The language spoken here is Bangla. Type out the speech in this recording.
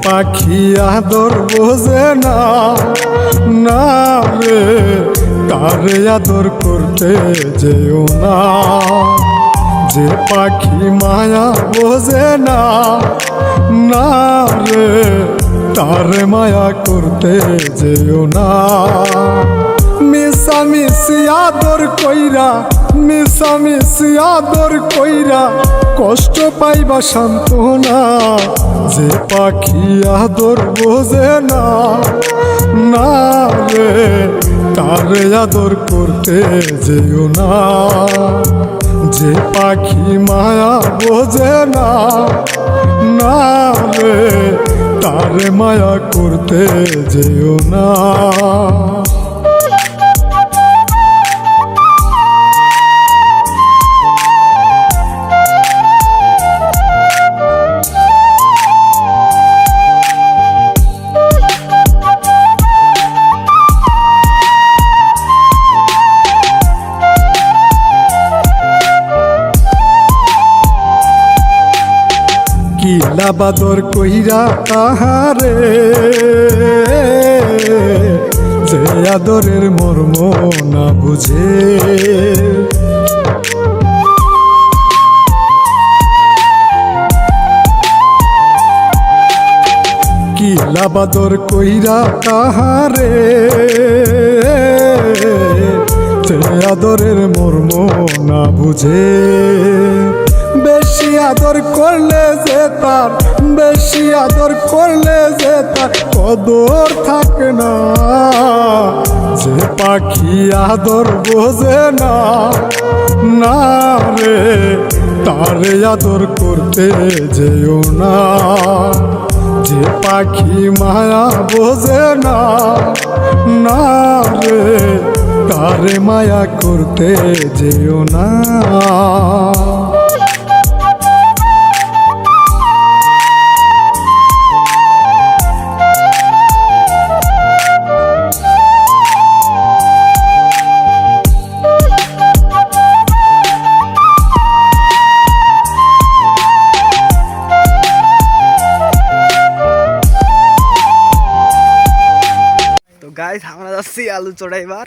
পাখি আদর বোঝে না, না রে তারে আদর করতে যেও না। যে পাখি মায়া বোঝে না, না রে তারে মায়া করতে যেও না। মিশামিশি আদর কইরা, মিশামিশি আদর কইরা কষ্ট পাইবা সান্ত্বনা। যে পাখি আদর বোঝে না, না রে তারে আদর করতে যেও না। যে পাখি মায়া বোঝে না, না রে তারে মায়া করতে যেও না। কিলা বাদর কইরা তাহারে, যে আদরের মর্ম না বুঝে। কিলা বাদর কইরা তাহারে, যে আদরের মর্ম না বুঝে। বেশি আদর করলে যে তার, বেশি আদর করলে যে তার কদর থাকে না। যে পাখি আদর বোঝে না, না রে তারে আদর করতে যেও না। যে পাখি মায়া বোঝে না, না রে তারে মায়া করতে যেও না। গাইস আমরা যাচ্ছি আলু চড়াইবার।